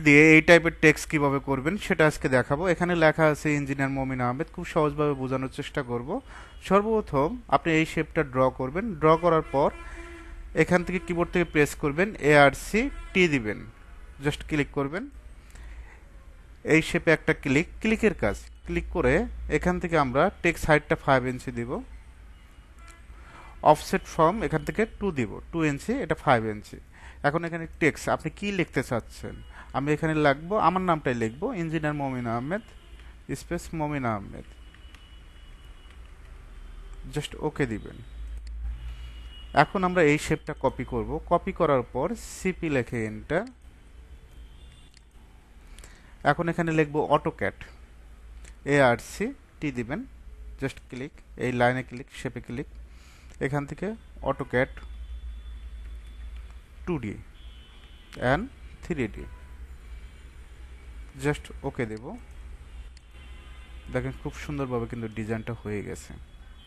দিয়ে এই টাইপের টেক্সট কিভাবে করবেন সেটা আজকে দেখাবো। এখানে লেখা আছে ইঞ্জিনিয়ার মমিন আহমেদ, খুব সহজভাবে বোঝানোর চেষ্টা করব। সর্বপ্রথম আপনি এই শেপটা ড্র করবেন। ড্র করার পর এখান থেকে কিবোর্ড থেকে প্রেস করবেন, ARC টি দিবেন, জাস্ট ক্লিক করবেন। এই শেপে একটা ক্লিকের কাজ। ক্লিক করে এখান থেকে আমরা টেক্সট হাইটটা 5 ইঞ্চি দিব। অফসেট ফ্রম এখান থেকে 2 দিব, 2 ইঞ্চি, এটা 5 ইঞ্চি। এখন এখানে টেক্সট আপনি কি লিখতে চাচ্ছেন, আমি এখানে লিখবো, আমার নামটাই লিখবো, ইঞ্জিনিয়ার মমিন আহমেদ স্পেস মমিন আহমেদ, জাস্ট ওকে দিবেন। এখন আমরা এই শেপটা কপি করব। কপি করার পর সিপি লিখে এন্টার। এখন এখানে লিখবো অটোক্যাড, ARC টি দিবেন, জাস্ট ক্লিক, এই লাইনে ক্লিক, শেপে ক্লিক, এখান থেকে AutoCAD 2D and 3D, just okay দেব। দেখেন খুব সুন্দরভাবে কিন্তু ডিজাইনটা হয়ে গেছে।